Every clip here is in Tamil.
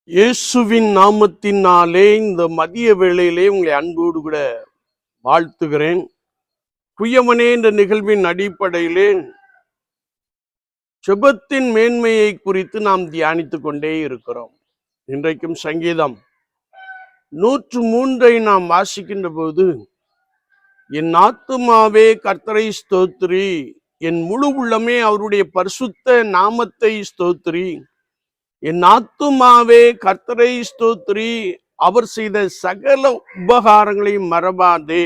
இயேசுவின் நாமத்தினாலே இந்த மதிய வேளையிலே உங்களை அன்போடு கூட வாழ்த்துகிறேன். குயவனே என்ற நிகழ்வின் அடிப்படையிலே ஜெபத்தின் மேன்மையை குறித்து நாம் தியானித்துக் கொண்டே இருக்கிறோம். இன்றைக்கும் சங்கீதம் 103 நாம் வாசிக்கின்ற போது, என் ஆத்துமாவே கர்த்தரை ஸ்தோத்திரி, என் முழு உள்ளமே அவருடைய பரிசுத்த நாமத்தை ஸ்தோத்திரி, என் ஆத்துமாவே கர்த்தரை ஸ்தோத்திரி, அவர் செய்த சகல உபகாரங்களை மறவாதே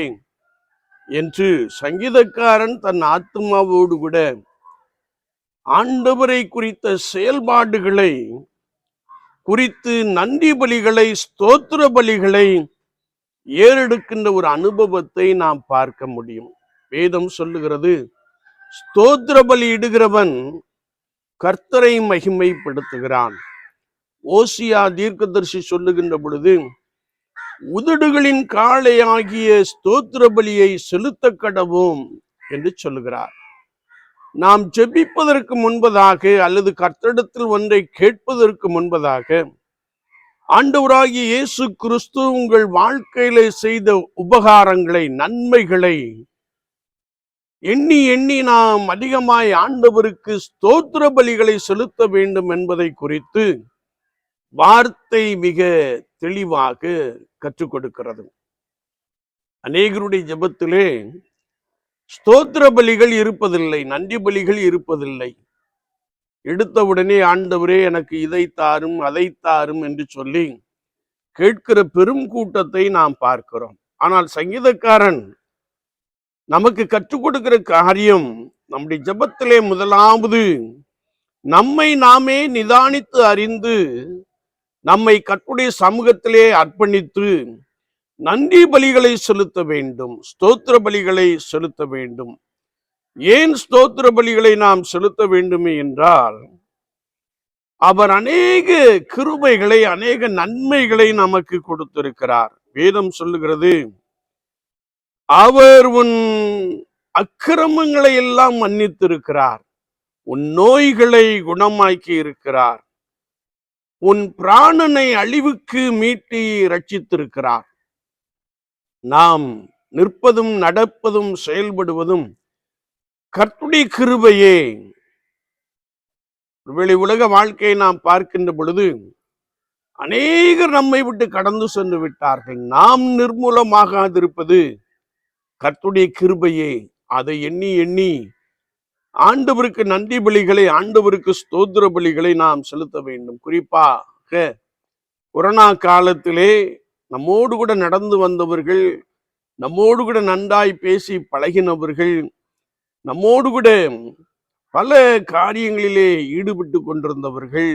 என்று சங்கீதக்காரன் தன் ஆத்துமாவோடு கூட ஆண்டவரை குறித்த செயல்பாடுகளை குறித்து நன்றி பலிகளை, ஸ்தோத்திர பலிகளை ஏறெடுக்கின்ற ஒரு அனுபவத்தை நாம் பார்க்க முடியும். வேதம் சொல்லுகிறது, ஸ்தோத்திர பலி இடுகிறவன் கர்த்தரை மகிமைப்படுத்துகிறான். ஓசியா தீர்க்கதரிசி சொல்லுகின்ற பொழுது, உதடுகளின் காளையாகிய ஸ்தோத்திர பலியை செலுத்த கடவோம் என்று சொல்லுகிறார். நாம் ஜெபிப்பதற்கு முன்பதாக அல்லது கர்த்தரிடத்தில் ஒன்றை கேட்பதற்கு முன்பதாக ஆண்டவராகிய இயேசு கிறிஸ்து உங்கள் வாழ்க்கையில செய்த உபகாரங்களை, நன்மைகளை எண்ணி எண்ணி நாம் அதிகமாய் ஆண்டவருக்கு ஸ்தோத்திர பலிகளை செலுத்த வேண்டும் என்பதை குறித்து வார்த்தை மிக தெளிவாக கற்றுக் கொடுக்கிறது. அநேகருடைய ஜெபத்திலே ஸ்தோத்திர பலிகள் இருப்பதில்லை, நன்றி பலிகள் இருப்பதில்லை. எடுத்தவுடனே ஆண்டவரே எனக்கு இதை தாரும், அதை தாரும் என்று சொல்லி கேட்கிற பெரும் கூட்டத்தை நாம் பார்க்கிறோம். ஆனால் சங்கீதக்காரன் நமக்கு கற்றுக் கொடுக்கிற காரியம், நம்முடைய ஜெபத்திலே முதலாவது நம்மை நாமே நிதானித்து அறிந்து நம்மை கர்த்தருடைய சமூகத்திலே அர்ப்பணித்து நன்றி பலிகளை செலுத்த வேண்டும், ஸ்தோத்திர பலிகளை செலுத்த வேண்டும். ஏன் ஸ்தோத்திர பலிகளை நாம் செலுத்த வேண்டுமே என்றால், அவர் அநேக கிருபைகளை, அநேக நன்மைகளை நமக்கு கொடுத்திருக்கிறார். வேதம் சொல்லுகிறது, அவர் உன் அக்கிரமங்களை எல்லாம் மன்னித்திருக்கிறார், உன் நோய்களை குணமாக்கி இருக்கிறார், உன் பிராணனை அழிவுக்கு மீட்டி ரட்சித்திருக்கிறார். நாம் நிற்பதும் நடப்பதும் செயல்படுவதும் கர்த்தருடைய கிருபையே. ஒருவேளை உலக வாழ்க்கையை நாம் பார்க்கின்ற பொழுது அநேகர் நம்மை விட்டு கடந்து சென்று விட்டார்கள். நாம் நிர்மூலமாகாதிருப்பது கர்த்தருடைய கிருபையே. அதை எண்ணி எண்ணி ஆண்டவருக்கு நன்றி பலிகளை, ஆண்டவருக்கு ஸ்தோத்திர பலிகளை நாம் செலுத்த வேண்டும். குறிப்பாக கொரோனா காலத்திலே நம்மோடு கூட நடந்து வந்தவர்கள், நம்மோடு கூட நன்றாய் பேசி பழகினவர்கள், நம்மோடு கூட பல காரியங்களிலே ஈடுபட்டு கொண்டிருந்தவர்கள்,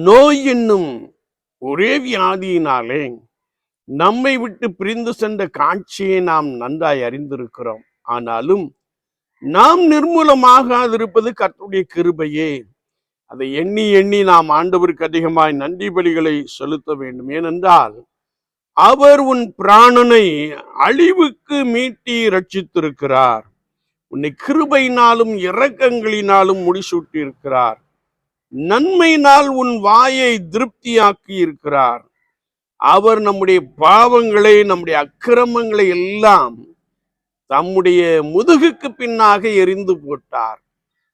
நோய் என்னும் ஒரே வியாதியினாலே நம்மை விட்டு பிரிந்து சென்ற காட்சியை நாம் நன்றாய் அறிந்திருக்கிறோம். ஆனாலும் நாம் நிர்மூலமாகாதிருப்பது கர்த்தருடைய கிருபையே. அதை எண்ணி எண்ணி நாம் ஆண்டவருக்கு அதிகமாய் நன்றி பலிகளை செலுத்த வேண்டும். ஏனென்றால் அவர் உன் பிராணனை அழிவுக்கு மீட்டி ரட்சித்திருக்கிறார், உன்னை கிருபையினாலும் இரக்கங்களினாலும் முடிசூட்டி இருக்கிறார், நன்மையினால் உன் வாயை திருப்தியாக்கி இருக்கிறார். அவர் நம்முடைய பாவங்களை, நம்முடைய அக்கிரமங்களை எல்லாம் தம்முடைய முதுகுக்கு பின்னாக எரிந்து போட்டார்.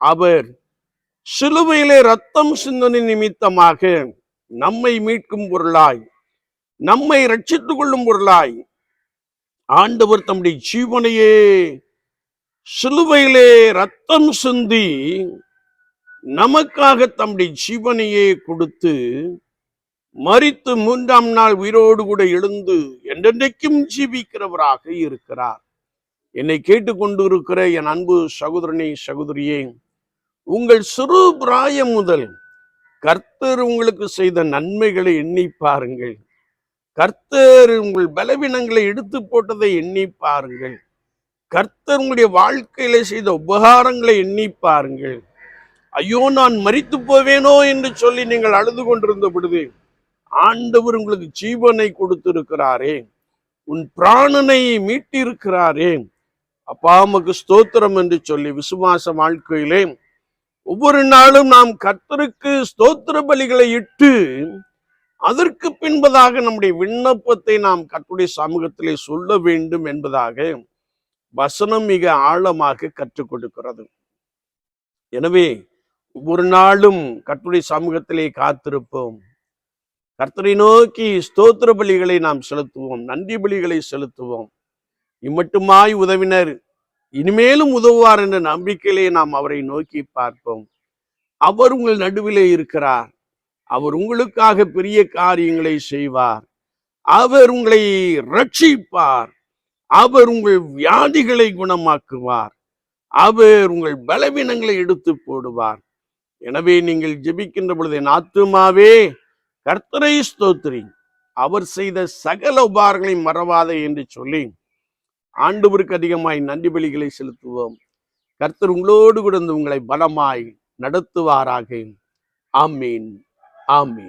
அவர் சிலுவையிலே ரத்தம் சிந்தனை நிமித்தமாக நம்மை மீட்கும் பொருளாய், நம்மை ரட்சித்துக் கொள்ளும் பொருளாய் ஆண்டவர் தம்முடைய ஜீவனையே சிலுவையிலே ரத்தம் சிந்தி நமக்காக தம்முடைய ஜீவனையே கொடுத்து மரித்து 3ஆம் நாள் உயிரோடு கூட எழுந்து என்றென்றைக்கும் ஜீவிக்கிறவராக இருக்கிறார். என்னை கேட்டுக்கொண்டு இருக்கிற என் அன்பு சகோதரனே, சகோதரியே, உங்கள் சிறு பிராயம் முதல் கர்த்தர் உங்களுக்கு செய்த நன்மைகளை எண்ணி பாருங்கள். கர்த்தர் உங்கள் பலவீனங்களை எடுத்து போட்டதை எண்ணி பாருங்கள். கர்த்தர் உங்களுடைய வாழ்க்கையில செய்த உபகாரங்களை எண்ணி பாருங்கள். ஐயோ, நான் மரித்து போவேனோ என்று சொல்லி நீங்கள் அழுது கொண்டிருந்த பொழுது ஆண்டவர் உங்களுக்கு ஜீவனை கொடுத்திருக்கிறாரே, உன் பிராணனை மீட்டிருக்கிறாரே, அப்பா உமக்கு ஸ்தோத்திரம் என்று சொல்லி விசுவாச வாழ்க்கையிலே ஒவ்வொரு நாளும் நாம் கர்த்தருக்கு ஸ்தோத்திர பலிகளை இட்டு அதற்கு பின்பதாக நம்முடைய விண்ணப்பத்தை நாம் கர்த்தருடைய சமூகத்திலே சொல்ல வேண்டும் என்பதாக வசனம் மிக ஆழமாக கற்றுக் கொடுக்கிறது. எனவே ஒவ்வொரு நாளும் கர்த்தருடைய சமூகத்திலே காத்திருப்போம். கர்த்தரை நோக்கி ஸ்தோத்திர பலிகளை நாம் செலுத்துவோம், நன்றி பலிகளை செலுத்துவோம். இம்மட்டுமாய் உதவினர், இனிமேலும் உதவுவார் என்ற நம்பிக்கையிலே நாம் அவரை நோக்கி பார்ப்போம். அவர் உங்கள் நடுவிலே இருக்கிறார். அவர் உங்களுக்காக பெரிய காரியங்களை செய்வார். அவர் உங்களை ரட்சிப்பார். அவர் உங்கள் வியாதிகளை குணமாக்குவார். அவர் உங்கள் பலவீனங்களை எடுத்து போடுவார். எனவே நீங்கள் ஜெபிக்கின்ற பொழுது, என் ஆத்துமாவே கர்த்தரை ஸ்தோத்திரி, அவர் செய்த சகல உபகாரங்களை மறவாதே என்று சொல்லி ஆண்டவருக்கு அதிகமாய் நன்றி பலிகளை செலுத்துவோம். கர்த்தர் உங்களோடு கூட உங்களை பலமாய் நடத்துவாராக. ஆமீன், ஆமீன்.